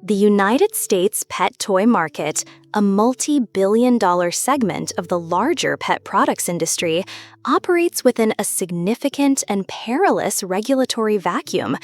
The United States pet toy market, a multi-billion-dollar segment of the larger pet products industry, operates within a significant and perilous regulatory vacuum.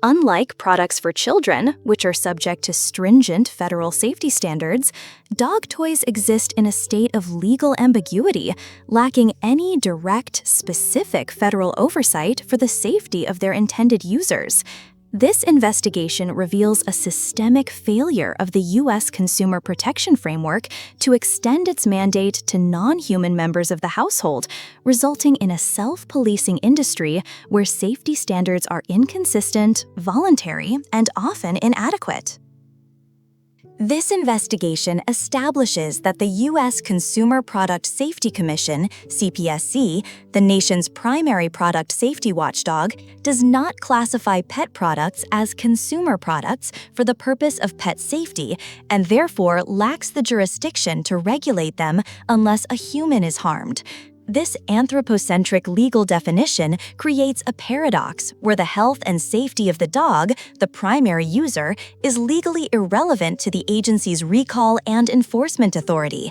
Unlike products for children, which are subject to stringent federal safety standards, dog toys exist in a state of legal ambiguity, lacking any direct, specific federal oversight for the safety of their intended users. This investigation reveals a systemic failure of the U.S. consumer protection framework to extend its mandate to non-human members of the household, resulting in a self-policing industry where safety standards are inconsistent, voluntary, and often inadequate. This investigation establishes that the U.S. Consumer Product Safety Commission, CPSC, the nation's primary product safety watchdog, does not classify pet products as consumer products for the purpose of pet safety and therefore lacks the jurisdiction to regulate them unless a human is harmed. This anthropocentric legal definition creates a paradox where the health and safety of the dog, the primary user, is legally irrelevant to the agency's recall and enforcement authority.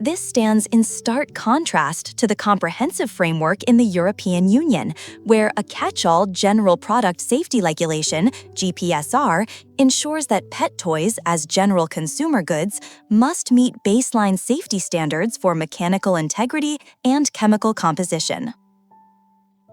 This stands in stark contrast to the comprehensive framework in the European Union, where a catch-all general product safety regulation, GPSR, ensures that pet toys as general consumer goods must meet baseline safety standards for mechanical integrity and chemical composition.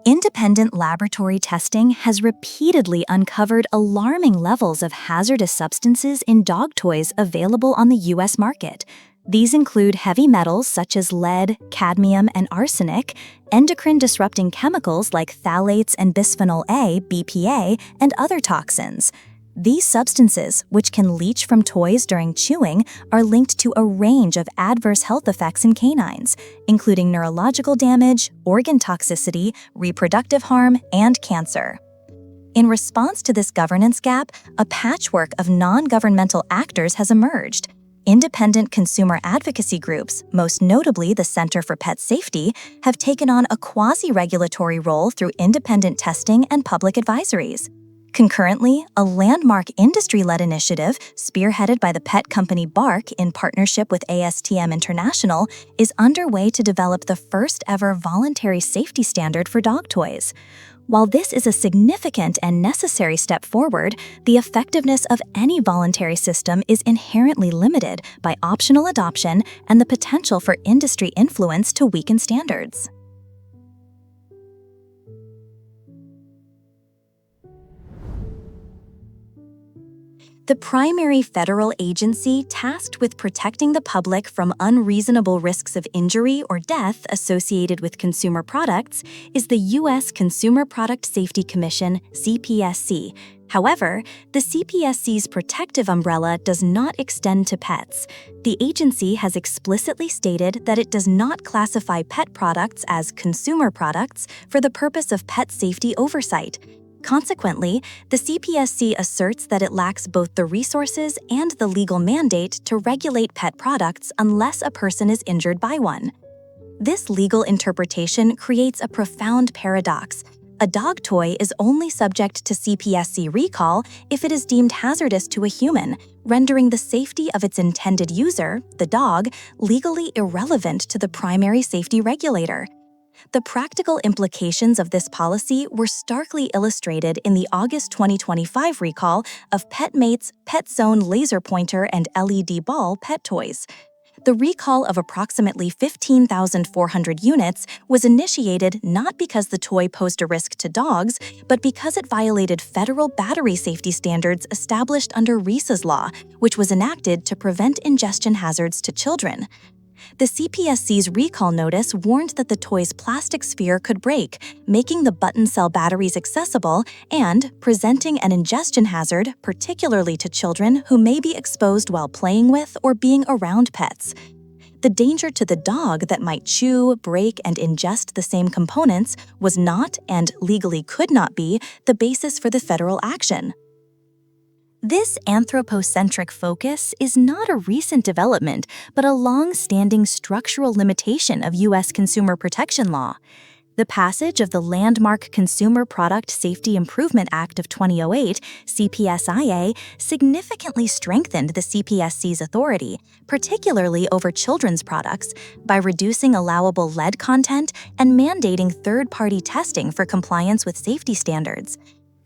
Independent laboratory testing has repeatedly uncovered alarming levels of hazardous substances in dog toys available on the U.S. market. These include heavy metals such as lead, cadmium, and arsenic, endocrine-disrupting chemicals like phthalates and bisphenol A, BPA, and other toxins. These substances, which can leach from toys during chewing, are linked to a range of adverse health effects in canines, including neurological damage, organ toxicity, reproductive harm, and cancer. In response to this governance gap, a patchwork of non-governmental actors has emerged. Independent consumer advocacy groups, most notably the Center for Pet Safety, have taken on a quasi-regulatory role through independent testing and public advisories. Concurrently, a landmark industry-led initiative, spearheaded by the pet company Bark in partnership with ASTM International, is underway to develop the first-ever voluntary safety standard for dog toys. While this is a significant and necessary step forward, the effectiveness of any voluntary system is inherently limited by optional adoption and the potential for industry influence to weaken standards. The primary federal agency tasked with protecting the public from unreasonable risks of injury or death associated with consumer products is the U.S. Consumer Product Safety Commission, CPSC. However, the CPSC's protective umbrella does not extend to pets. The agency has explicitly stated that it does not classify pet products as consumer products for the purpose of pet safety oversight. Consequently, the CPSC asserts that it lacks both the resources and the legal mandate to regulate pet products unless a person is injured by one. This legal interpretation creates a profound paradox. A dog toy is only subject to CPSC recall if it is deemed hazardous to a human, rendering the safety of its intended user, the dog, legally irrelevant to the primary safety regulator. The practical implications of this policy were starkly illustrated in the August 2025 recall of PetMate's Pet Zone laser pointer and LED ball pet toys. The recall of approximately 15,400 units was initiated not because the toy posed a risk to dogs, but because it violated federal battery safety standards established under RISA's law, which was enacted to prevent ingestion hazards to children. The CPSC's recall notice warned that the toy's plastic sphere could break, making the button cell batteries accessible and presenting an ingestion hazard, particularly to children who may be exposed while playing with or being around pets. The danger to the dog that might chew, break, and ingest the same components was not, and legally could not be, the basis for the federal action. This anthropocentric focus is not a recent development, but a long-standing structural limitation of U.S. consumer protection law. The passage of the landmark Consumer Product Safety Improvement Act of 2008, CPSIA, significantly strengthened the CPSC's authority, particularly over children's products, by reducing allowable lead content and mandating third-party testing for compliance with safety standards.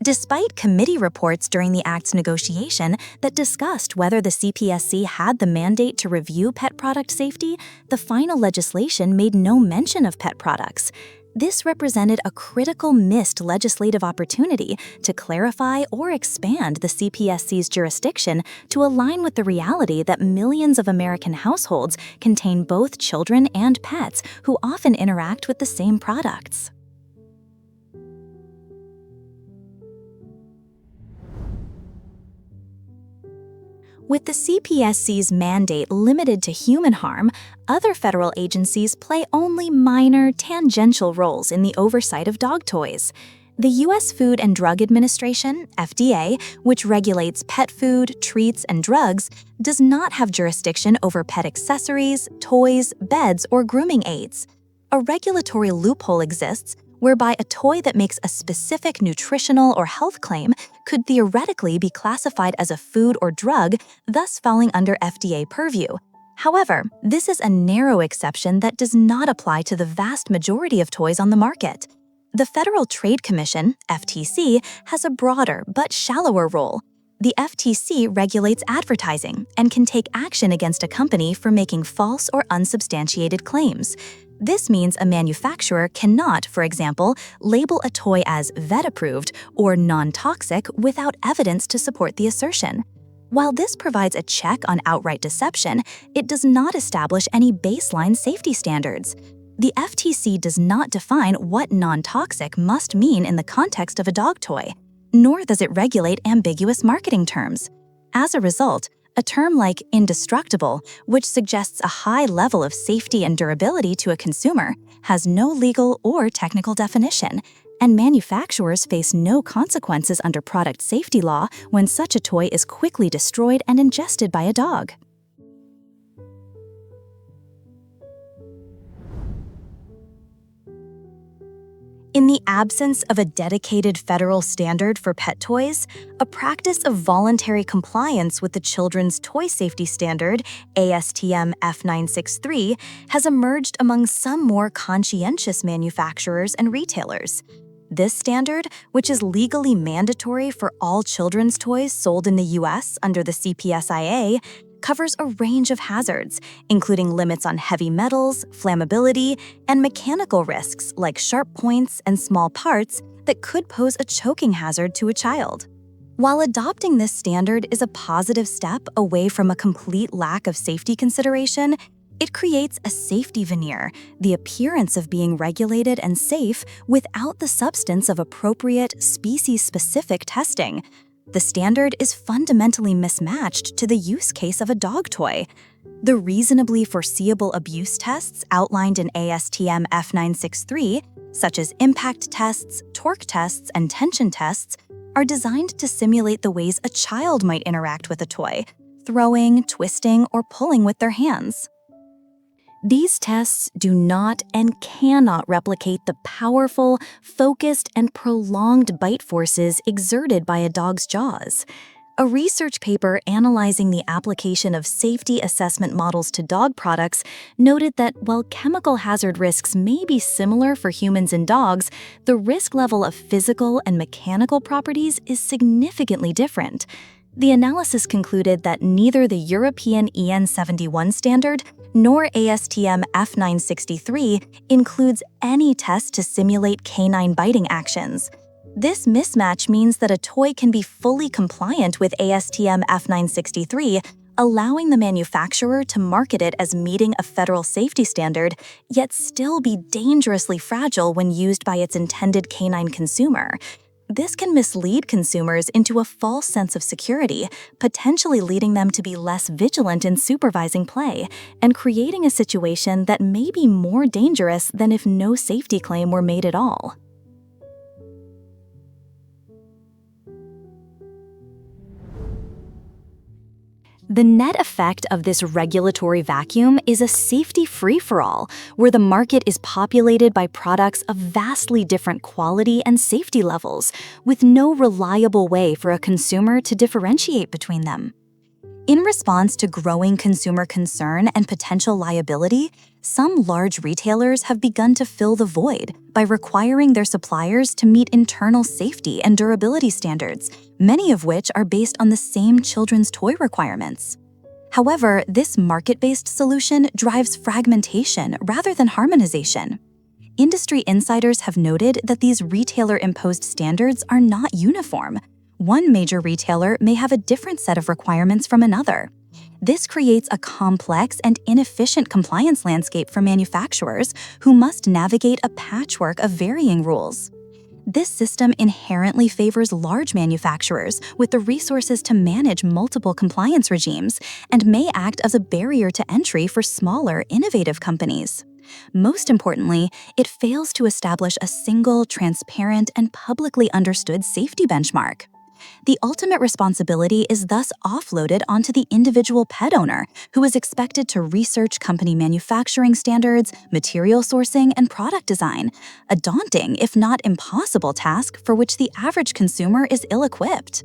Despite committee reports during the Act's negotiation that discussed whether the CPSC had the mandate to review pet product safety, the final legislation made no mention of pet products. This represented a critical missed legislative opportunity to clarify or expand the CPSC's jurisdiction to align with the reality that millions of American households contain both children and pets who often interact with the same products. With the CPSC's mandate limited to human harm, other federal agencies play only minor, tangential roles in the oversight of dog toys. The U.S. Food and Drug Administration, FDA, which regulates pet food, treats, and drugs, does not have jurisdiction over pet accessories, toys, beds, or grooming aids. A regulatory loophole exists whereby a toy that makes a specific nutritional or health claim could theoretically be classified as a food or drug, thus falling under FDA purview. However, this is a narrow exception that does not apply to the vast majority of toys on the market. The Federal Trade Commission, FTC, has a broader but shallower role. The FTC regulates advertising and can take action against a company for making false or unsubstantiated claims. This means a manufacturer cannot, for example, label a toy as vet-approved or non-toxic without evidence to support the assertion. While this provides a check on outright deception, it does not establish any baseline safety standards. The FTC does not define what non-toxic must mean in the context of a dog toy, nor does it regulate ambiguous marketing terms. As a result, a term like indestructible, which suggests a high level of safety and durability to a consumer, has no legal or technical definition, and manufacturers face no consequences under product safety law when such a toy is quickly destroyed and ingested by a dog. In the absence of a dedicated federal standard for pet toys, a practice of voluntary compliance with the Children's Toy Safety Standard, ASTM F963, has emerged among some more conscientious manufacturers and retailers. This standard, which is legally mandatory for all children's toys sold in the U.S. under the CPSIA, covers a range of hazards, including limits on heavy metals, flammability, and mechanical risks like sharp points and small parts that could pose a choking hazard to a child. While adopting this standard is a positive step away from a complete lack of safety consideration, it creates a safety veneer, the appearance of being regulated and safe without the substance of appropriate, species-specific testing. The standard is fundamentally mismatched to the use case of a dog toy. The reasonably foreseeable abuse tests outlined in ASTM F963, such as impact tests, torque tests, and tension tests, are designed to simulate the ways a child might interact with a toy, throwing, twisting, or pulling with their hands. These tests do not and cannot replicate the powerful, focused, and prolonged bite forces exerted by a dog's jaws. A research paper analyzing the application of safety assessment models to dog products noted that while chemical hazard risks may be similar for humans and dogs, the risk level of physical and mechanical properties is significantly different. The analysis concluded that neither the European EN71 standard nor ASTM F963 includes any test to simulate canine biting actions. This mismatch means that a toy can be fully compliant with ASTM F963, allowing the manufacturer to market it as meeting a federal safety standard, yet still be dangerously fragile when used by its intended canine consumer. This can mislead consumers into a false sense of security, potentially leading them to be less vigilant in supervising play, and creating a situation that may be more dangerous than if no safety claim were made at all. The net effect of this regulatory vacuum is a safety free-for-all, where the market is populated by products of vastly different quality and safety levels, with no reliable way for a consumer to differentiate between them. In response to growing consumer concern and potential liability, some large retailers have begun to fill the void by requiring their suppliers to meet internal safety and durability standards, many of which are based on the same children's toy requirements. However, this market-based solution drives fragmentation rather than harmonization. Industry insiders have noted that these retailer-imposed standards are not uniform. One major retailer may have a different set of requirements from another. This creates a complex and inefficient compliance landscape for manufacturers who must navigate a patchwork of varying rules. This system inherently favors large manufacturers with the resources to manage multiple compliance regimes and may act as a barrier to entry for smaller, innovative companies. Most importantly, it fails to establish a single, transparent, and publicly understood safety benchmark. The ultimate responsibility is thus offloaded onto the individual pet owner, who is expected to research company manufacturing standards, material sourcing, and product design, a daunting, if not impossible task for which the average consumer is ill-equipped.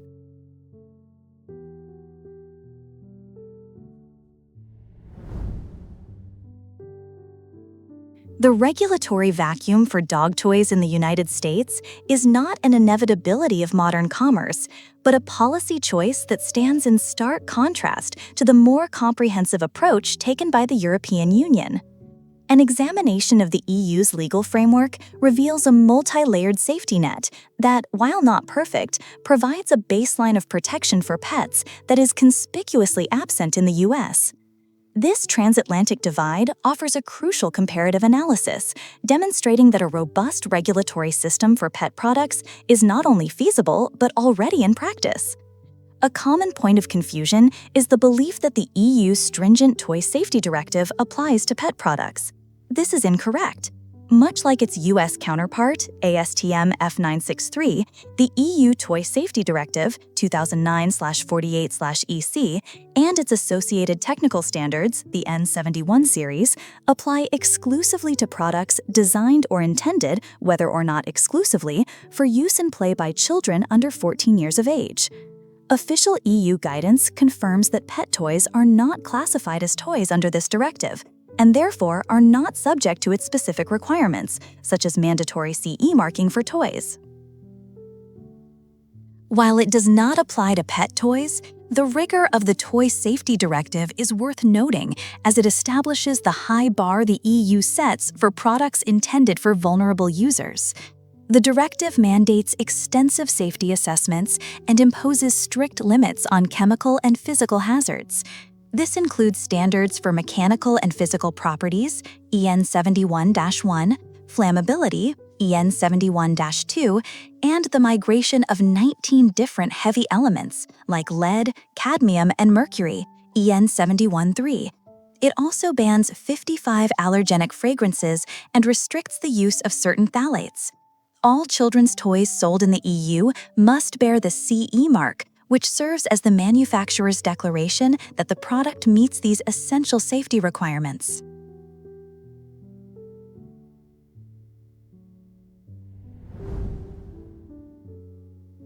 The regulatory vacuum for dog toys in the United States is not an inevitability of modern commerce, but a policy choice that stands in stark contrast to the more comprehensive approach taken by the European Union. An examination of the EU's legal framework reveals a multi-layered safety net that, while not perfect, provides a baseline of protection for pets that is conspicuously absent in the US. This transatlantic divide offers a crucial comparative analysis, demonstrating that a robust regulatory system for pet products is not only feasible, but already in practice. A common point of confusion is the belief that the EU's stringent Toy Safety Directive applies to pet products. This is incorrect. Much like its US counterpart, ASTM F963, the EU Toy Safety Directive 2009/48/EC and its associated technical standards, the N71 series, apply exclusively to products designed or intended, whether or not exclusively, for use and play by children under 14 years of age. Official EU guidance confirms that pet toys are not classified as toys under this directive, and therefore are not subject to its specific requirements, such as mandatory CE marking for toys. While it does not apply to pet toys, the rigor of the Toy Safety Directive is worth noting as it establishes the high bar the EU sets for products intended for vulnerable users. The directive mandates extensive safety assessments and imposes strict limits on chemical and physical hazards. This includes standards for mechanical and physical properties, EN71-1, flammability, EN71-2, and the migration of 19 different heavy elements like lead, cadmium, and mercury, EN71-3. It also bans 55 allergenic fragrances and restricts the use of certain phthalates. All children's toys sold in the EU must bear the CE mark, which serves as the manufacturer's declaration that the product meets these essential safety requirements.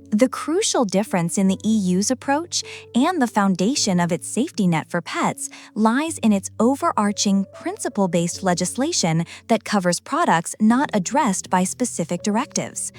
The crucial difference in the EU's approach and the foundation of its safety net for pets lies in its overarching principle-based legislation that covers products not addressed by specific directives.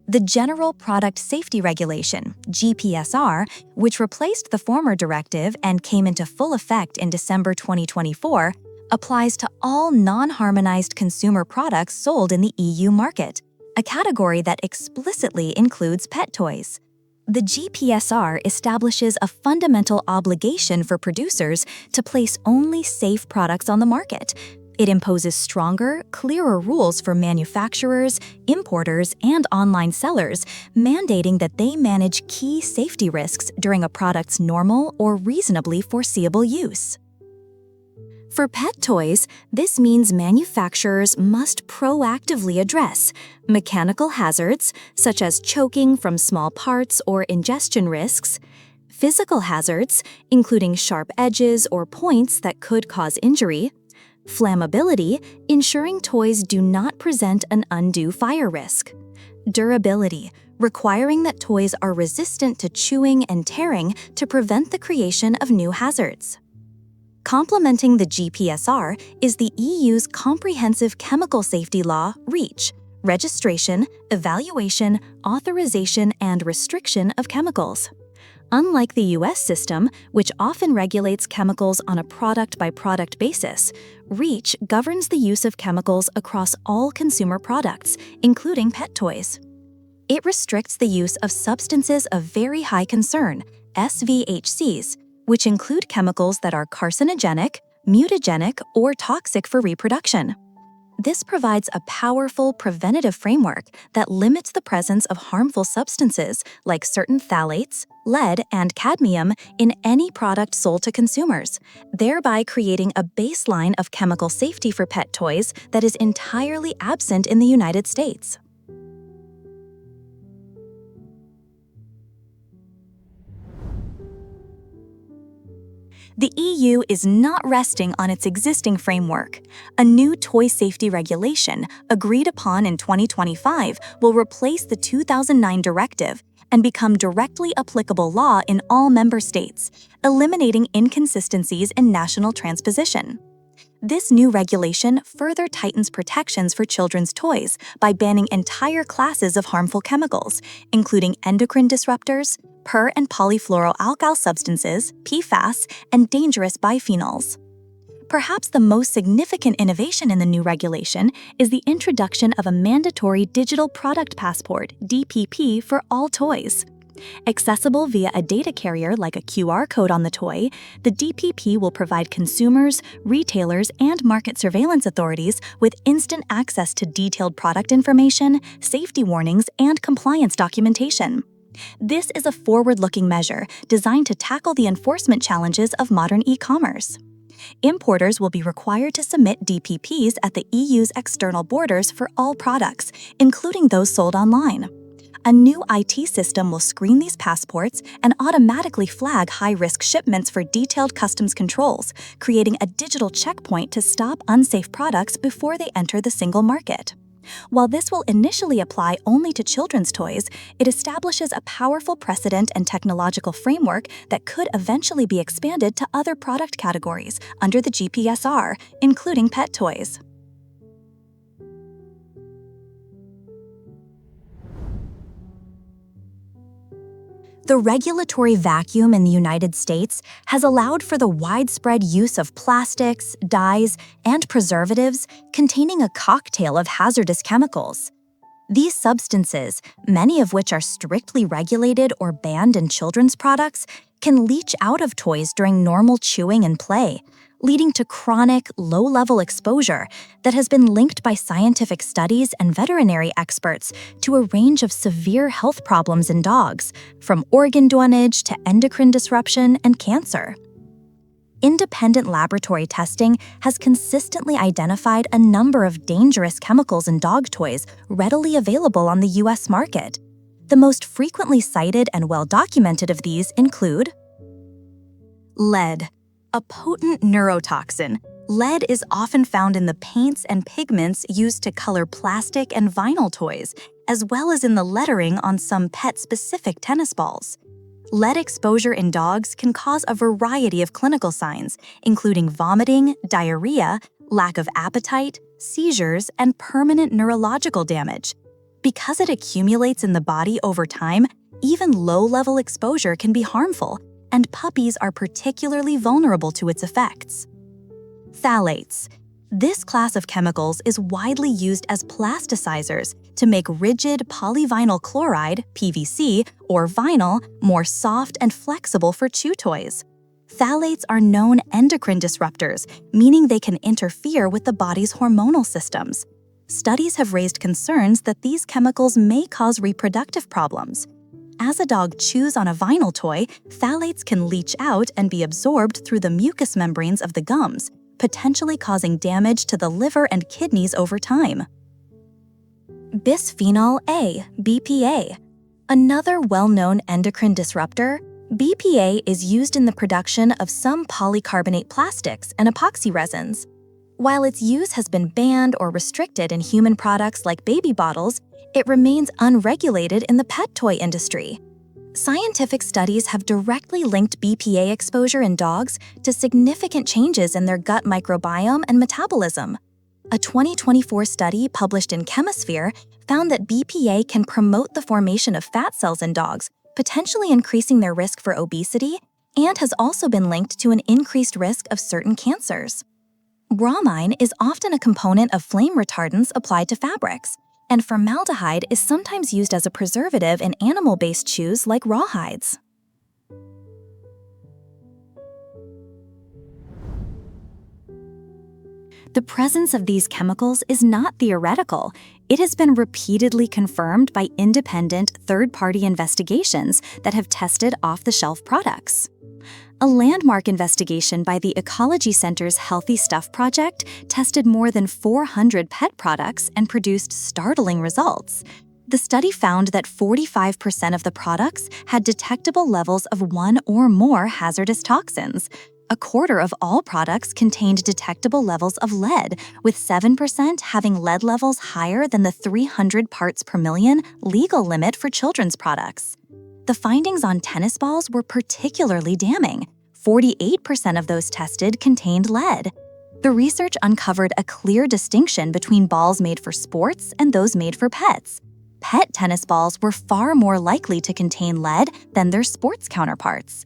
The General Product Safety Regulation, GPSR, which replaced the former directive and came into full effect in December 2024, applies to all non-harmonized consumer products sold in the EU market, a category that explicitly includes pet toys. The GPSR establishes a fundamental obligation for producers to place only safe products on the market. It imposes stronger, clearer rules for manufacturers, importers, and online sellers, mandating that they manage key safety risks during a product's normal or reasonably foreseeable use. For pet toys, this means manufacturers must proactively address mechanical hazards, such as choking from small parts or ingestion risks, Physical hazards, including sharp edges or points that could cause injury. Flammability, ensuring toys do not present an undue fire risk. Durability, requiring that toys are resistant to chewing and tearing to prevent the creation of new hazards. Complementing the GPSR is the EU's comprehensive chemical safety law, REACH, registration, evaluation, authorization, and restriction of chemicals. Unlike the US system, which often regulates chemicals on a product-by-product basis, REACH governs the use of chemicals across all consumer products, including pet toys. It restricts the use of substances of very high concern, SVHCs, which include chemicals that are carcinogenic, mutagenic, or toxic for reproduction. This provides a powerful preventative framework that limits the presence of harmful substances like certain phthalates, lead, and cadmium in any product sold to consumers, thereby creating a baseline of chemical safety for pet toys that is entirely absent in the United States. The EU is not resting on its existing framework. A new toy safety regulation, agreed upon in 2025, will replace the 2009 directive and become directly applicable law in all member states, eliminating inconsistencies in national transposition. This new regulation further tightens protections for children's toys by banning entire classes of harmful chemicals, including endocrine disruptors, per- and polyfluoroalkyl substances, PFAS, and dangerous biphenyls. Perhaps the most significant innovation in the new regulation is the introduction of a mandatory digital product passport, DPP, for all toys. Accessible via a data carrier like a QR code on the toy, the DPP will provide consumers, retailers, and market surveillance authorities with instant access to detailed product information, safety warnings, and compliance documentation. This is a forward-looking measure designed to tackle the enforcement challenges of modern e-commerce. Importers will be required to submit DPPs at the EU's external borders for all products, including those sold online. A new IT system will screen these passports and automatically flag high-risk shipments for detailed customs controls, creating a digital checkpoint to stop unsafe products before they enter the single market. While this will initially apply only to children's toys, it establishes a powerful precedent and technological framework that could eventually be expanded to other product categories under the GPSR, including pet toys. The regulatory vacuum in the United States has allowed for the widespread use of plastics, dyes, and preservatives containing a cocktail of hazardous chemicals. These substances, many of which are strictly regulated or banned in children's products, can leach out of toys during normal chewing and play, leading to chronic, low-level exposure that has been linked by scientific studies and veterinary experts to a range of severe health problems in dogs, from organ damage to endocrine disruption and cancer. Independent laboratory testing has consistently identified a number of dangerous chemicals in dog toys readily available on the US market. The most frequently cited and well-documented of these include lead. A potent neurotoxin, lead is often found in the paints and pigments used to color plastic and vinyl toys, as well as in the lettering on some pet-specific tennis balls. Lead exposure in dogs can cause a variety of clinical signs, including vomiting, diarrhea, lack of appetite, seizures, and permanent neurological damage. Because it accumulates in the body over time, even low-level exposure can be harmful, and puppies are particularly vulnerable to its effects. Phthalates. This class of chemicals is widely used as plasticizers to make rigid polyvinyl chloride, PVC, or vinyl more soft and flexible for chew toys. Phthalates are known endocrine disruptors, meaning they can interfere with the body's hormonal systems. Studies have raised concerns that these chemicals may cause reproductive problems. As a dog chews on a vinyl toy, phthalates can leach out and be absorbed through the mucous membranes of the gums, potentially causing damage to the liver and kidneys over time. Bisphenol A, BPA. Another well-known endocrine disruptor, BPA is used in the production of some polycarbonate plastics and epoxy resins. While its use has been banned or restricted in human products like baby bottles, it remains unregulated in the pet toy industry. Scientific studies have directly linked BPA exposure in dogs to significant changes in their gut microbiome and metabolism. A 2024 study published in Chemisphere found that BPA can promote the formation of fat cells in dogs, potentially increasing their risk for obesity, and has also been linked to an increased risk of certain cancers. Bromine is often a component of flame retardants applied to fabrics, and formaldehyde is sometimes used as a preservative in animal-based chews like rawhides. The presence of these chemicals is not theoretical. It has been repeatedly confirmed by independent third-party investigations that have tested off-the-shelf products. A landmark investigation by the Ecology Center's Healthy Stuff Project tested more than 400 pet products and produced startling results. The study found that 45% of the products had detectable levels of one or more hazardous toxins. A quarter of all products contained detectable levels of lead, with 7% having lead levels higher than the 300 parts per million legal limit for children's products. The findings on tennis balls were particularly damning. 48% of those tested contained lead. The research uncovered a clear distinction between balls made for sports and those made for pets. Pet tennis balls were far more likely to contain lead than their sports counterparts.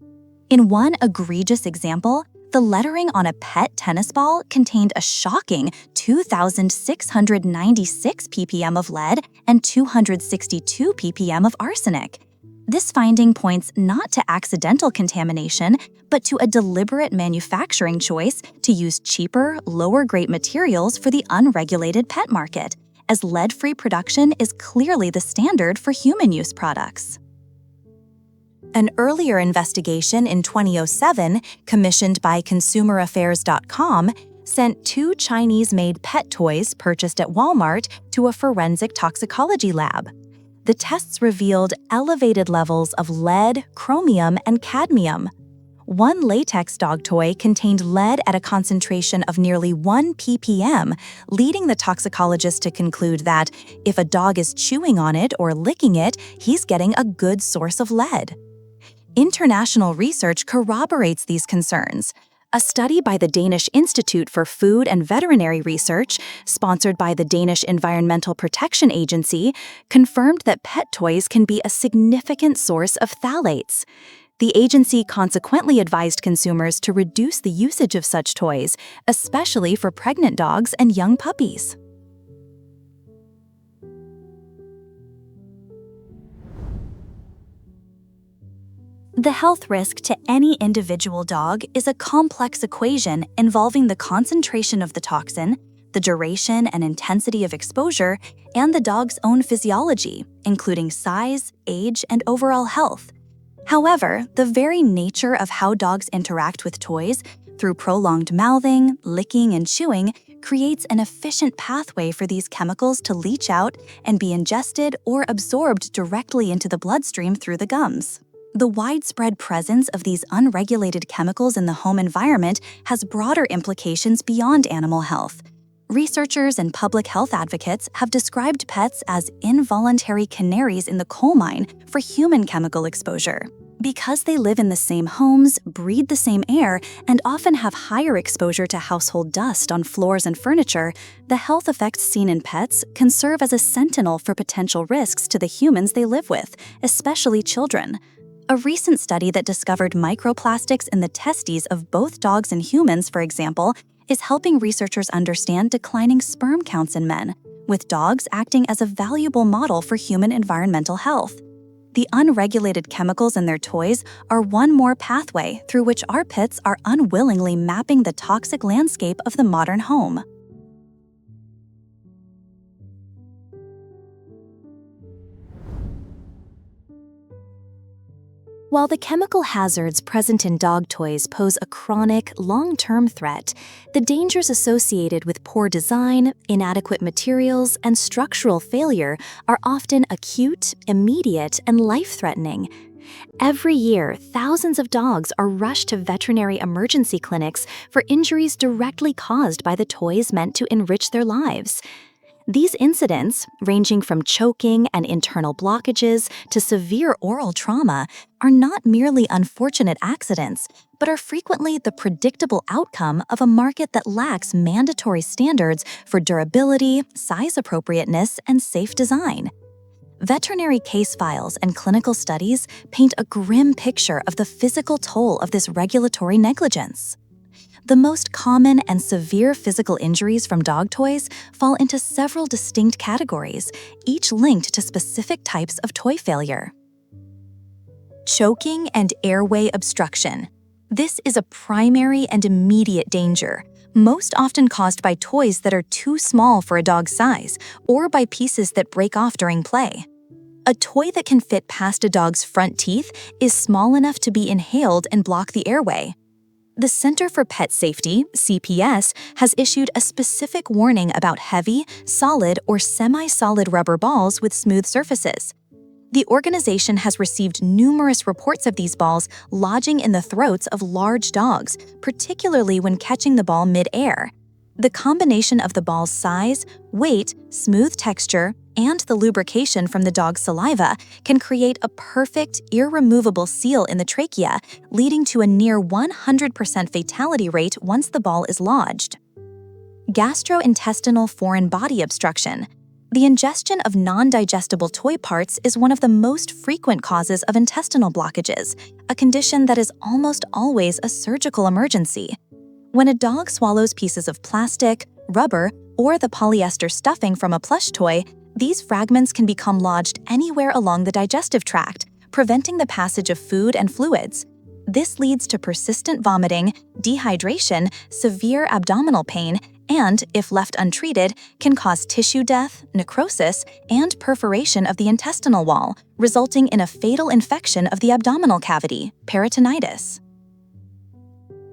In one egregious example, the lettering on a pet tennis ball contained a shocking 2,696 ppm of lead and 262 ppm of arsenic. This finding points not to accidental contamination, but to a deliberate manufacturing choice to use cheaper, lower-grade materials for the unregulated pet market, as lead-free production is clearly the standard for human-use products. An earlier investigation in 2007, commissioned by ConsumerAffairs.com, sent 2 Chinese-made pet toys purchased at Walmart to a forensic toxicology lab. The tests revealed elevated levels of lead, chromium, and cadmium. One latex dog toy contained lead at a concentration of nearly 1 ppm, leading the toxicologist to conclude that if a dog is chewing on it or licking it, he's getting a good source of lead. International research corroborates these concerns. A study by the Danish Institute for Food and Veterinary Research, sponsored by the Danish Environmental Protection Agency, confirmed that pet toys can be a significant source of phthalates. The agency consequently advised consumers to reduce the usage of such toys, especially for pregnant dogs and young puppies. The health risk to any individual dog is a complex equation involving the concentration of the toxin, the duration and intensity of exposure, and the dog's own physiology, including size, age, and overall health. However, the very nature of how dogs interact with toys, through prolonged mouthing, licking, and chewing, creates an efficient pathway for these chemicals to leach out and be ingested or absorbed directly into the bloodstream through the gums. The widespread presence of these unregulated chemicals in the home environment has broader implications beyond animal health. Researchers and public health advocates have described pets as involuntary canaries in the coal mine for human chemical exposure. Because they live in the same homes, breathe the same air, and often have higher exposure to household dust on floors and furniture, the health effects seen in pets can serve as a sentinel for potential risks to the humans they live with, especially children. A recent study that discovered microplastics in the testes of both dogs and humans, for example, is helping researchers understand declining sperm counts in men, with dogs acting as a valuable model for human environmental health. The unregulated chemicals in their toys are one more pathway through which our pets are unwillingly mapping the toxic landscape of the modern home. While the chemical hazards present in dog toys pose a chronic, long-term threat, the dangers associated with poor design, inadequate materials, and structural failure are often acute, immediate, and life-threatening. Every year, thousands of dogs are rushed to veterinary emergency clinics for injuries directly caused by the toys meant to enrich their lives. These incidents, ranging from choking and internal blockages to severe oral trauma, are not merely unfortunate accidents, but are frequently the predictable outcome of a market that lacks mandatory standards for durability, size appropriateness, and safe design. Veterinary case files and clinical studies paint a grim picture of the physical toll of this regulatory negligence. The most common and severe physical injuries from dog toys fall into several distinct categories, each linked to specific types of toy failure. Choking and airway obstruction. This is a primary and immediate danger, most often caused by toys that are too small for a dog's size or by pieces that break off during play. A toy that can fit past a dog's front teeth is small enough to be inhaled and block the airway. The Center for Pet Safety, CPS, has issued a specific warning about heavy, solid, or semi-solid rubber balls with smooth surfaces. The organization has received numerous reports of these balls lodging in the throats of large dogs, particularly when catching the ball mid-air. The combination of the ball's size, weight, smooth texture, and the lubrication from the dog's saliva can create a perfect, irremovable seal in the trachea, leading to a near 100% fatality rate once the ball is lodged. Gastrointestinal foreign body obstruction. The ingestion of non-digestible toy parts is one of the most frequent causes of intestinal blockages, a condition that is almost always a surgical emergency. When a dog swallows pieces of plastic, rubber, or the polyester stuffing from a plush toy, these fragments can become lodged anywhere along the digestive tract, preventing the passage of food and fluids. This leads to persistent vomiting, dehydration, severe abdominal pain, and, if left untreated, can cause tissue death, necrosis, and perforation of the intestinal wall, resulting in a fatal infection of the abdominal cavity, peritonitis.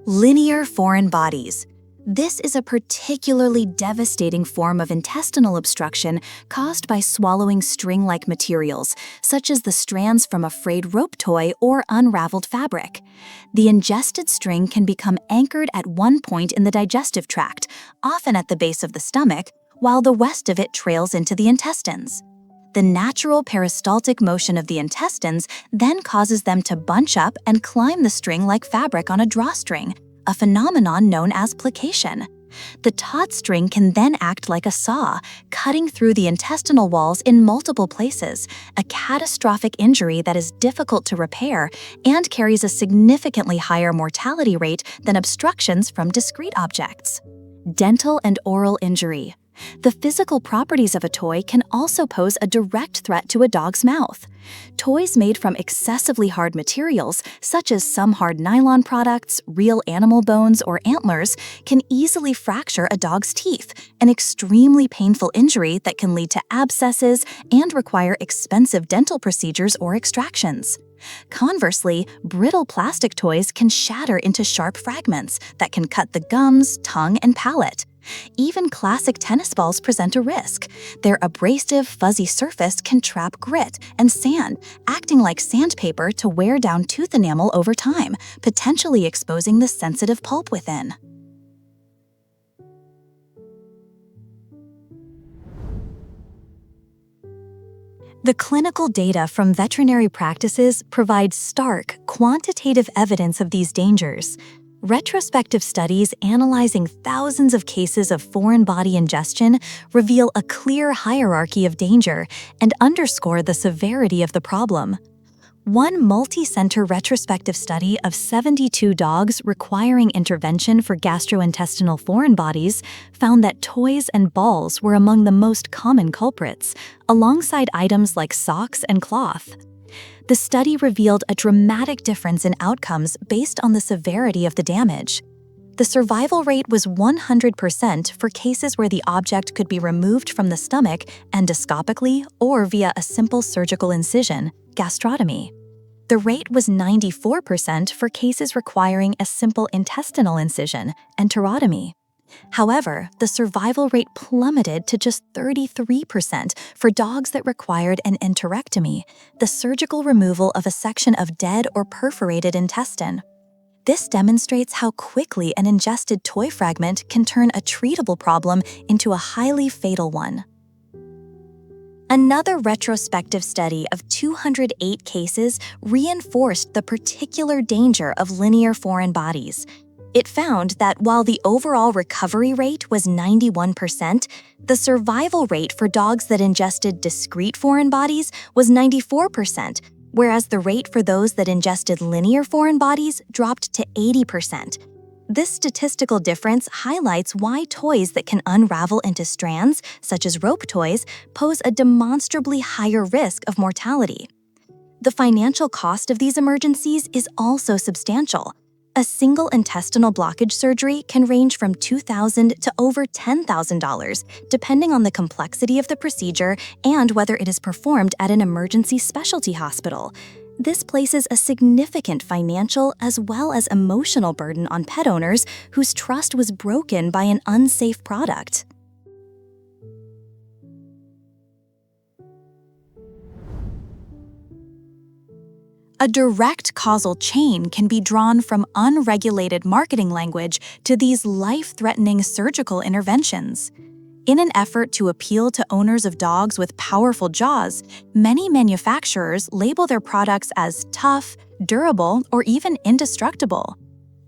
Linear foreign bodies. This is a particularly devastating form of intestinal obstruction caused by swallowing string-like materials, such as the strands from a frayed rope toy or unraveled fabric. The ingested string can become anchored at one point in the digestive tract, often at the base of the stomach, while the rest of it trails into the intestines. The natural peristaltic motion of the intestines then causes them to bunch up and climb the string like fabric on a drawstring, a phenomenon known as plication. The taut string can then act like a saw, cutting through the intestinal walls in multiple places, a catastrophic injury that is difficult to repair and carries a significantly higher mortality rate than obstructions from discrete objects. Dental and oral injury. The physical properties of a toy can also pose a direct threat to a dog's mouth. Toys made from excessively hard materials, such as some hard nylon products, real animal bones, or antlers, can easily fracture a dog's teeth, an extremely painful injury that can lead to abscesses and require expensive dental procedures or extractions. Conversely, brittle plastic toys can shatter into sharp fragments that can cut the gums, tongue, and palate. Even classic tennis balls present a risk. Their abrasive, fuzzy surface can trap grit and sand, acting like sandpaper to wear down tooth enamel over time, potentially exposing the sensitive pulp within. The clinical data from veterinary practices provide stark, quantitative evidence of these dangers. Retrospective studies analyzing thousands of cases of foreign body ingestion reveal a clear hierarchy of danger and underscore the severity of the problem. One multi-center retrospective study of 72 dogs requiring intervention for gastrointestinal foreign bodies found that toys and balls were among the most common culprits, alongside items like socks and cloth. The study revealed a dramatic difference in outcomes based on the severity of the damage. The survival rate was 100% for cases where the object could be removed from the stomach endoscopically or via a simple surgical incision, gastrotomy. The rate was 94% for cases requiring a simple intestinal incision, enterotomy. However, the survival rate plummeted to just 33% for dogs that required an enterectomy, the surgical removal of a section of dead or perforated intestine. This demonstrates how quickly an ingested toy fragment can turn a treatable problem into a highly fatal one. Another retrospective study of 208 cases reinforced the particular danger of linear foreign bodies. It found that while the overall recovery rate was 91%, the survival rate for dogs that ingested discrete foreign bodies was 94%, whereas the rate for those that ingested linear foreign bodies dropped to 80%. This statistical difference highlights why toys that can unravel into strands, such as rope toys, pose a demonstrably higher risk of mortality. The financial cost of these emergencies is also substantial. A single intestinal blockage surgery can range from $2,000 to over $10,000, depending on the complexity of the procedure and whether it is performed at an emergency specialty hospital. This places a significant financial as well as emotional burden on pet owners whose trust was broken by an unsafe product. A direct causal chain can be drawn from unregulated marketing language to these life-threatening surgical interventions. In an effort to appeal to owners of dogs with powerful jaws, many manufacturers label their products as tough, durable, or even indestructible.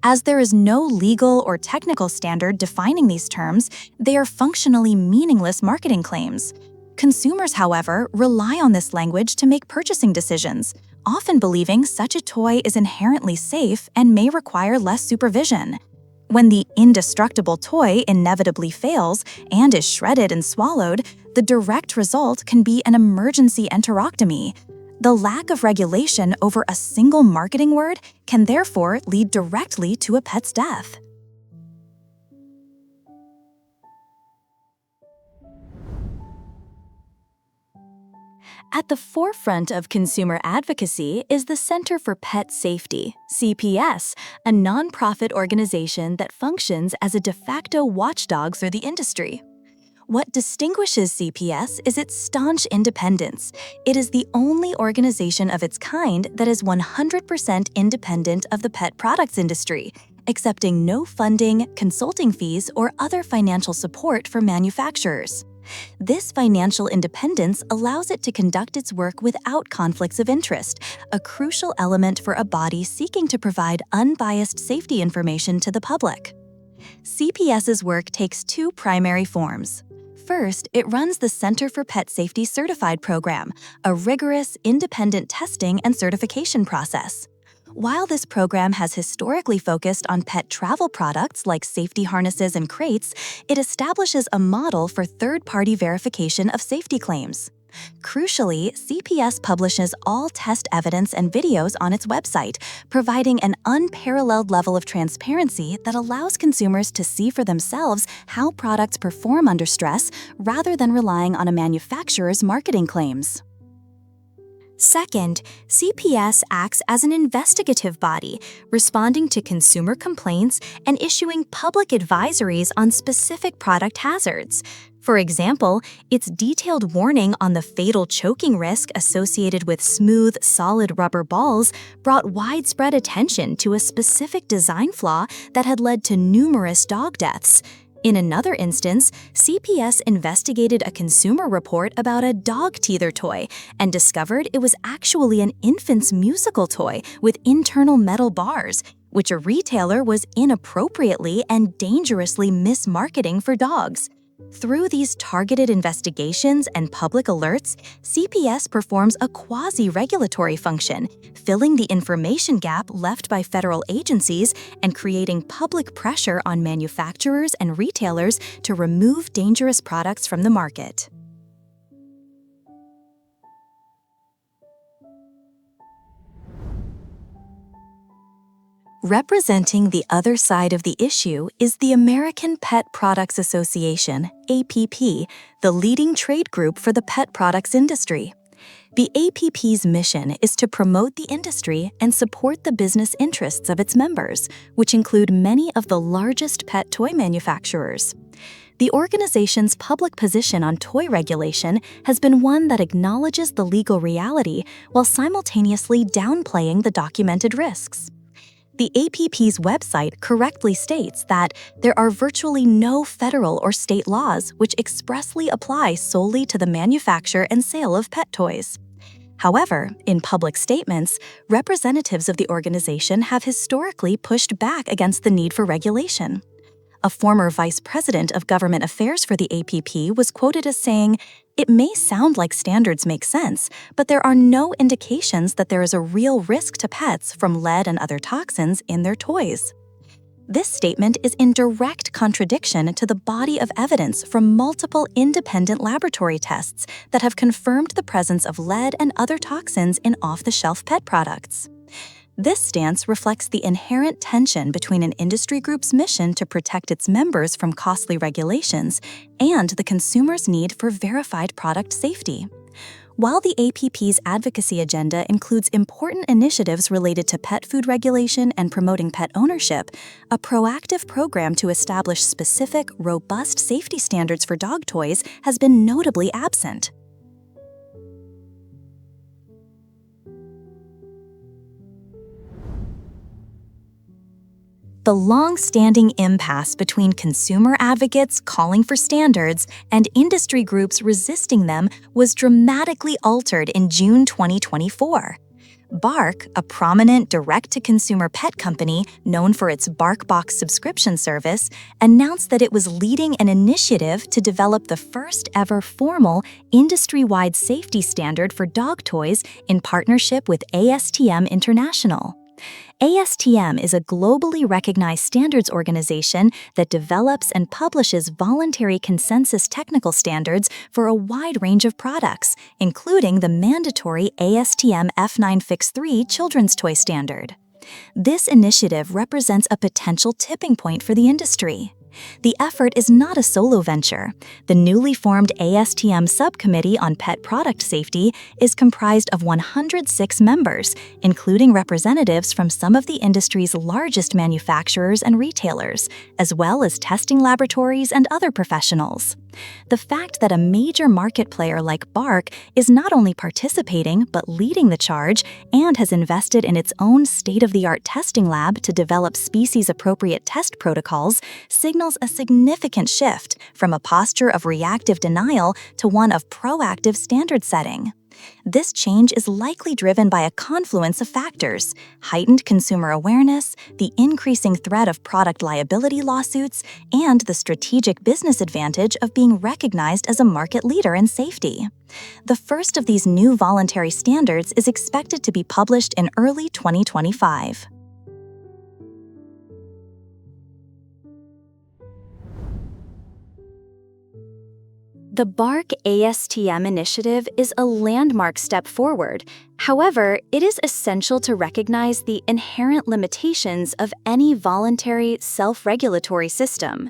As there is no legal or technical standard defining these terms, they are functionally meaningless marketing claims. Consumers, however, rely on this language to make purchasing decisions, often believing such a toy is inherently safe and may require less supervision. When the indestructible toy inevitably fails and is shredded and swallowed, the direct result can be an emergency enterectomy. The lack of regulation over a single marketing word can therefore lead directly to a pet's death. At the forefront of consumer advocacy is the Center for Pet Safety, CPS, a nonprofit organization that functions as a de facto watchdog for the industry. What distinguishes CPS is its staunch independence. It is the only organization of its kind that is 100% independent of the pet products industry, accepting no funding, consulting fees, or other financial support for manufacturers. This financial independence allows it to conduct its work without conflicts of interest, a crucial element for a body seeking to provide unbiased safety information to the public. CPS's work takes two primary forms. First, it runs the Center for Pet Safety Certified program, a rigorous, independent testing and certification process. While this program has historically focused on pet travel products like safety harnesses and crates, it establishes a model for third-party verification of safety claims. Crucially, CPS publishes all test evidence and videos on its website, providing an unparalleled level of transparency that allows consumers to see for themselves how products perform under stress rather than relying on a manufacturer's marketing claims. Second, CPS acts as an investigative body, responding to consumer complaints and issuing public advisories on specific product hazards. For example, its detailed warning on the fatal choking risk associated with smooth, solid rubber balls brought widespread attention to a specific design flaw that had led to numerous dog deaths. In another instance, CPS investigated a consumer report about a dog teether toy and discovered it was actually an infant's musical toy with internal metal bars, which a retailer was inappropriately and dangerously mismarketing for dogs. Through these targeted investigations and public alerts, CPS performs a quasi-regulatory function, filling the information gap left by federal agencies and creating public pressure on manufacturers and retailers to remove dangerous products from the market. Representing the other side of the issue is the American Pet Products Association, APP, the leading trade group for the pet products industry. The APP's mission is to promote the industry and support the business interests of its members, which include many of the largest pet toy manufacturers. The organization's public position on toy regulation has been one that acknowledges the legal reality while simultaneously downplaying the documented risks. The APP's website correctly states that there are virtually no federal or state laws which expressly apply solely to the manufacture and sale of pet toys. However, in public statements, representatives of the organization have historically pushed back against the need for regulation. A former vice president of government affairs for the APP was quoted as saying, "It may sound like standards make sense, but there are no indications that there is a real risk to pets from lead and other toxins in their toys." This statement is in direct contradiction to the body of evidence from multiple independent laboratory tests that have confirmed the presence of lead and other toxins in off-the-shelf pet products. This stance reflects the inherent tension between an industry group's mission to protect its members from costly regulations and the consumer's need for verified product safety. While the APP's advocacy agenda includes important initiatives related to pet food regulation and promoting pet ownership, a proactive program to establish specific, robust safety standards for dog toys has been notably absent. The long-standing impasse between consumer advocates calling for standards and industry groups resisting them was dramatically altered in June 2024. Bark, a prominent direct-to-consumer pet company known for its BarkBox subscription service, announced that it was leading an initiative to develop the first-ever formal, industry-wide safety standard for dog toys in partnership with ASTM International. ASTM is a globally recognized standards organization that develops and publishes voluntary consensus technical standards for a wide range of products, including the mandatory ASTM F9 Fix 3 children's toy standard. This initiative represents a potential tipping point for the industry. The effort is not a solo venture. The newly formed ASTM Subcommittee on Pet Product Safety is comprised of 106 members, including representatives from some of the industry's largest manufacturers and retailers, as well as testing laboratories and other professionals. The fact that a major market player like Bark is not only participating but leading the charge and has invested in its own state-of-the-art testing lab to develop species-appropriate test protocols signals a significant shift from a posture of reactive denial to one of proactive standard setting. This change is likely driven by a confluence of factors: heightened consumer awareness, the increasing threat of product liability lawsuits, and the strategic business advantage of being recognized as a market leader in safety. The first of these new voluntary standards is expected to be published in early 2025. The Bark ASTM initiative is a landmark step forward. However, it is essential to recognize the inherent limitations of any voluntary, self-regulatory system.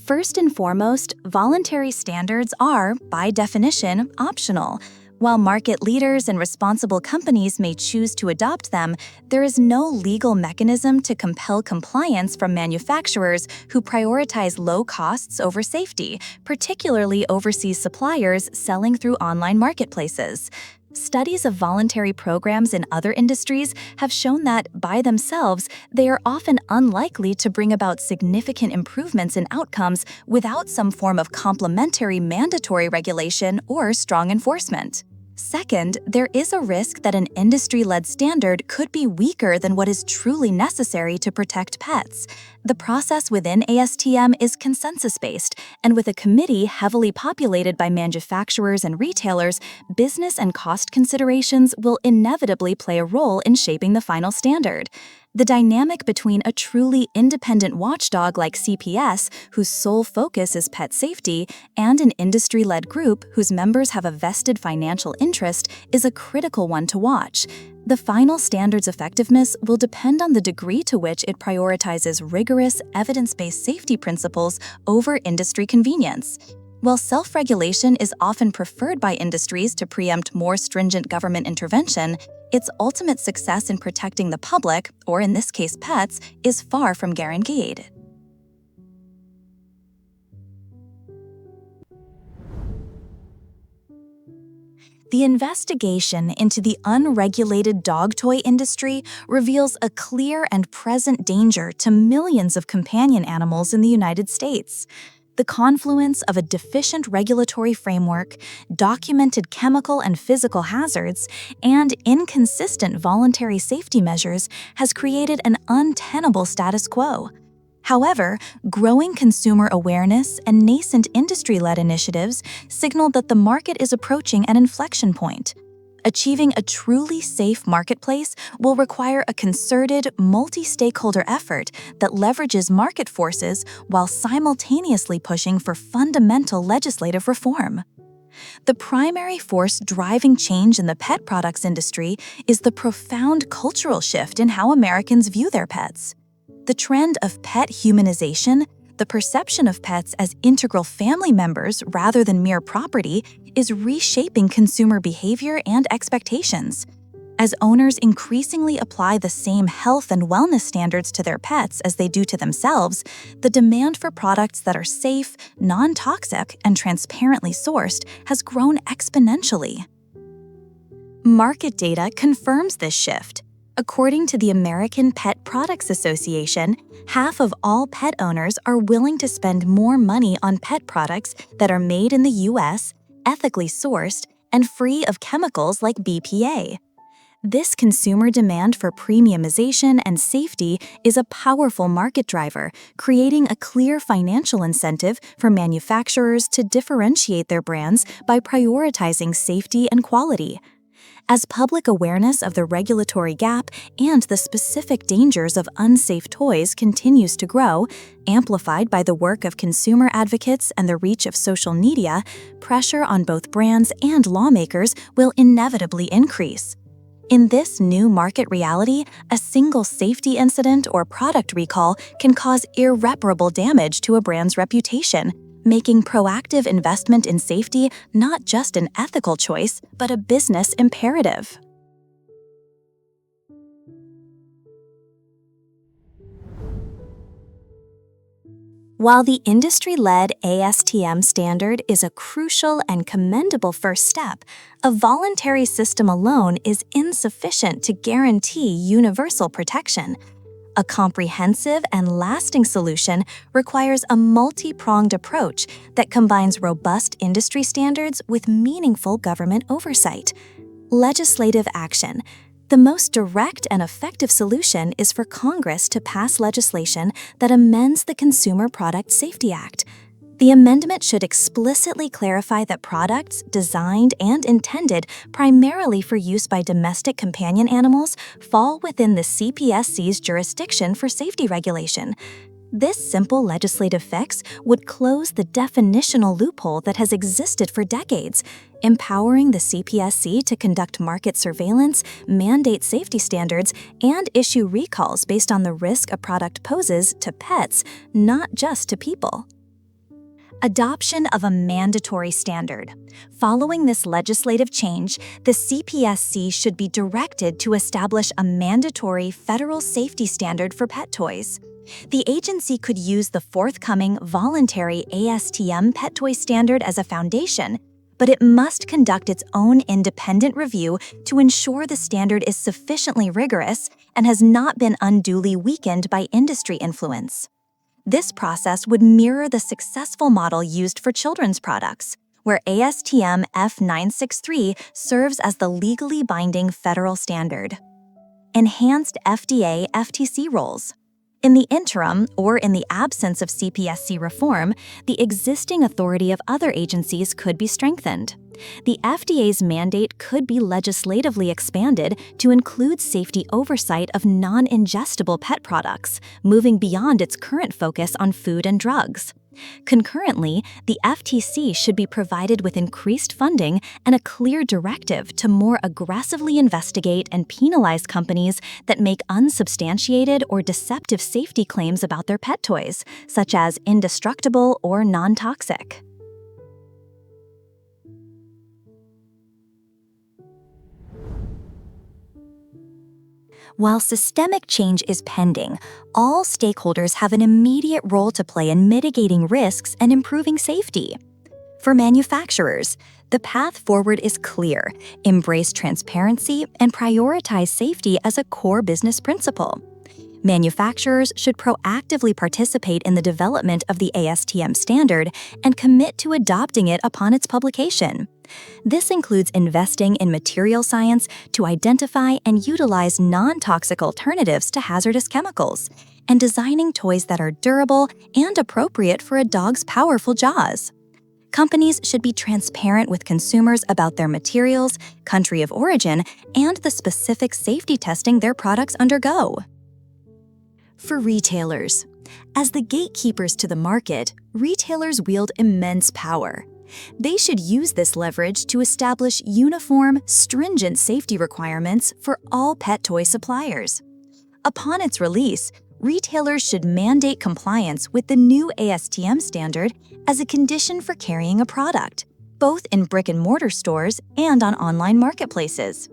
First and foremost, voluntary standards are, by definition, optional. While market leaders and responsible companies may choose to adopt them, there is no legal mechanism to compel compliance from manufacturers who prioritize low costs over safety, particularly overseas suppliers selling through online marketplaces. Studies of voluntary programs in other industries have shown that, by themselves, they are often unlikely to bring about significant improvements in outcomes without some form of complementary mandatory regulation or strong enforcement. Second, there is a risk that an industry-led standard could be weaker than what is truly necessary to protect pets. The process within ASTM is consensus-based, and with a committee heavily populated by manufacturers and retailers, business and cost considerations will inevitably play a role in shaping the final standard. The dynamic between a truly independent watchdog like CPS, whose sole focus is pet safety, and an industry-led group whose members have a vested financial interest is a critical one to watch. The final standard's effectiveness will depend on the degree to which it prioritizes rigorous, evidence-based safety principles over industry convenience. While self-regulation is often preferred by industries to preempt more stringent government intervention, its ultimate success in protecting the public, or in this case pets, is far from guaranteed. The investigation into the unregulated dog toy industry reveals a clear and present danger to millions of companion animals in the United States. The confluence of a deficient regulatory framework, documented chemical and physical hazards, and inconsistent voluntary safety measures has created an untenable status quo. However, growing consumer awareness and nascent industry-led initiatives signal that the market is approaching an inflection point. Achieving a truly safe marketplace will require a concerted, multi-stakeholder effort that leverages market forces while simultaneously pushing for fundamental legislative reform. The primary force driving change in the pet products industry is the profound cultural shift in how Americans view their pets. The trend of pet humanization, the perception of pets as integral family members rather than mere property, is reshaping consumer behavior and expectations. As owners increasingly apply the same health and wellness standards to their pets as they do to themselves, the demand for products that are safe, non-toxic, and transparently sourced has grown exponentially. Market data confirms this shift. According to the American Pet Products Association, half of all pet owners are willing to spend more money on pet products that are made in the U.S., ethically sourced, and free of chemicals like BPA. This consumer demand for premiumization and safety is a powerful market driver, creating a clear financial incentive for manufacturers to differentiate their brands by prioritizing safety and quality. As public awareness of the regulatory gap and the specific dangers of unsafe toys continues to grow, amplified by the work of consumer advocates and the reach of social media, pressure on both brands and lawmakers will inevitably increase. In this new market reality, a single safety incident or product recall can cause irreparable damage to a brand's reputation, making proactive investment in safety not just an ethical choice, but a business imperative. While the industry-led ASTM standard is a crucial and commendable first step, a voluntary system alone is insufficient to guarantee universal protection. A comprehensive and lasting solution requires a multi-pronged approach that combines robust industry standards with meaningful government oversight. Legislative action. The most direct and effective solution is for Congress to pass legislation that amends the Consumer Product Safety Act. The amendment should explicitly clarify that products designed and intended primarily for use by domestic companion animals fall within the CPSC's jurisdiction for safety regulation. This simple legislative fix would close the definitional loophole that has existed for decades, empowering the CPSC to conduct market surveillance, mandate safety standards, and issue recalls based on the risk a product poses to pets, not just to people. Adoption of a mandatory standard. Following this legislative change, the CPSC should be directed to establish a mandatory federal safety standard for pet toys. The agency could use the forthcoming voluntary ASTM pet toy standard as a foundation, but it must conduct its own independent review to ensure the standard is sufficiently rigorous and has not been unduly weakened by industry influence. This process would mirror the successful model used for children's products, where ASTM F963 serves as the legally binding federal standard. Enhanced FDA/FTC roles. In the interim, or in the absence of CPSC reform, the existing authority of other agencies could be strengthened. The FDA's mandate could be legislatively expanded to include safety oversight of non-ingestible pet products, moving beyond its current focus on food and drugs. Concurrently, the FTC should be provided with increased funding and a clear directive to more aggressively investigate and penalize companies that make unsubstantiated or deceptive safety claims about their pet toys, such as indestructible or non-toxic. While systemic change is pending, all stakeholders have an immediate role to play in mitigating risks and improving safety. For manufacturers, the path forward is clear: embrace transparency and prioritize safety as a core business principle. Manufacturers should proactively participate in the development of the ASTM standard and commit to adopting it upon its publication. This includes investing in material science to identify and utilize non-toxic alternatives to hazardous chemicals, and designing toys that are durable and appropriate for a dog's powerful jaws. Companies should be transparent with consumers about their materials, country of origin, and the specific safety testing their products undergo. For retailers, as the gatekeepers to the market, retailers wield immense power. They should use this leverage to establish uniform, stringent safety requirements for all pet toy suppliers. Upon its release, retailers should mandate compliance with the new ASTM standard as a condition for carrying a product, both in brick-and-mortar stores and on online marketplaces.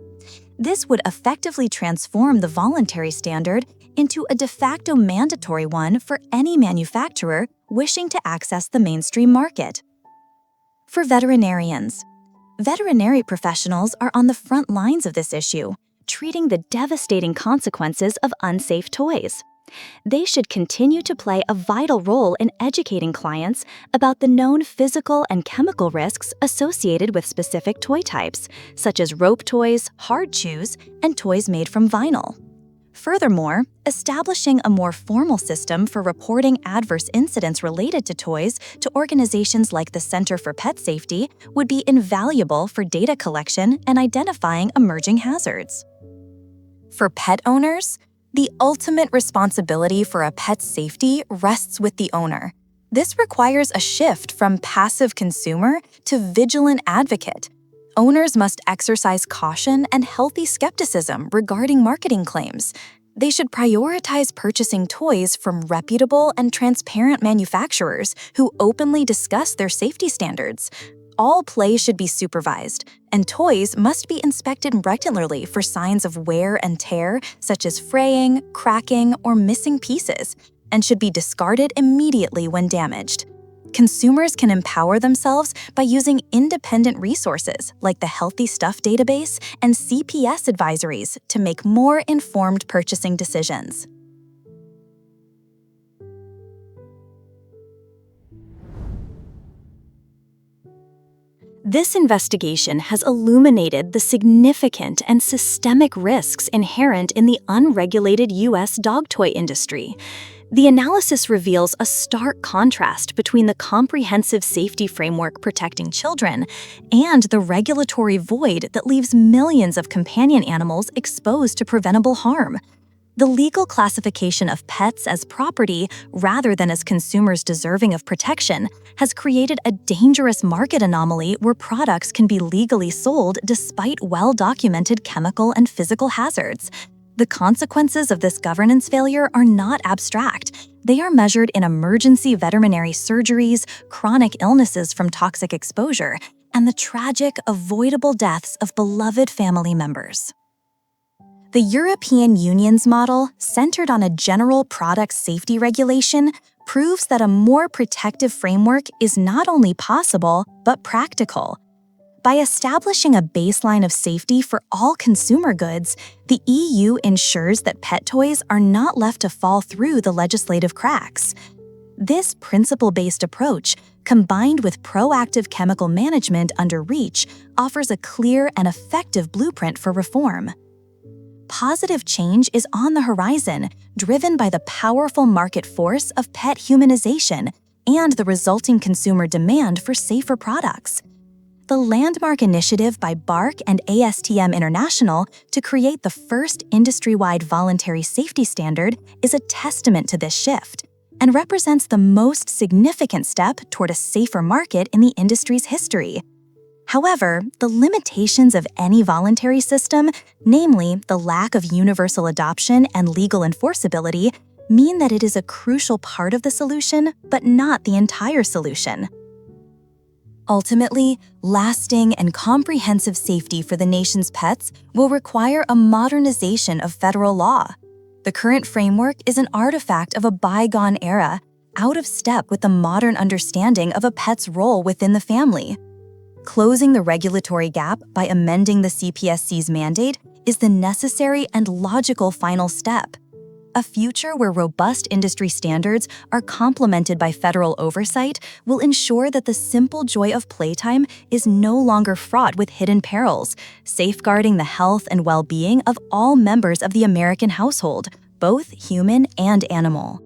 This would effectively transform the voluntary standard into a de facto mandatory one for any manufacturer wishing to access the mainstream market. For veterinarians, veterinary professionals are on the front lines of this issue, treating the devastating consequences of unsafe toys. They should continue to play a vital role in educating clients about the known physical and chemical risks associated with specific toy types, such as rope toys, hard chews, and toys made from vinyl. Furthermore, establishing a more formal system for reporting adverse incidents related to toys to organizations like the Center for Pet Safety would be invaluable for data collection and identifying emerging hazards. For pet owners, the ultimate responsibility for a pet's safety rests with the owner. This requires a shift from passive consumer to vigilant advocate. Owners must exercise caution and healthy skepticism regarding marketing claims. They should prioritize purchasing toys from reputable and transparent manufacturers who openly discuss their safety standards. All play should be supervised, and toys must be inspected regularly for signs of wear and tear, such as fraying, cracking, or missing pieces, and should be discarded immediately when damaged. Consumers can empower themselves by using independent resources like the Healthy Stuff database and CPS advisories to make more informed purchasing decisions. This investigation has illuminated the significant and systemic risks inherent in the unregulated U.S. dog toy industry. The analysis reveals a stark contrast between the comprehensive safety framework protecting children and the regulatory void that leaves millions of companion animals exposed to preventable harm. The legal classification of pets as property rather than as consumers deserving of protection has created a dangerous market anomaly where products can be legally sold despite well-documented chemical and physical hazards. The consequences of this governance failure are not abstract. They are measured in emergency veterinary surgeries, chronic illnesses from toxic exposure, and the tragic, avoidable deaths of beloved family members. The European Union's model, centered on a general product safety regulation, proves that a more protective framework is not only possible, but practical. By establishing a baseline of safety for all consumer goods, the EU ensures that pet toys are not left to fall through the legislative cracks. This principle-based approach, combined with proactive chemical management under REACH, offers a clear and effective blueprint for reform. Positive change is on the horizon, driven by the powerful market force of pet humanization and the resulting consumer demand for safer products. The landmark initiative by BARC and ASTM International to create the first industry-wide voluntary safety standard is a testament to this shift and represents the most significant step toward a safer market in the industry's history. However, the limitations of any voluntary system, namely the lack of universal adoption and legal enforceability, mean that it is a crucial part of the solution, but not the entire solution. Ultimately, lasting and comprehensive safety for the nation's pets will require a modernization of federal law. The current framework is an artifact of a bygone era, out of step with the modern understanding of a pet's role within the family. Closing the regulatory gap by amending the CPSC's mandate is the necessary and logical final step. A future where robust industry standards are complemented by federal oversight will ensure that the simple joy of playtime is no longer fraught with hidden perils, safeguarding the health and well-being of all members of the American household, both human and animal.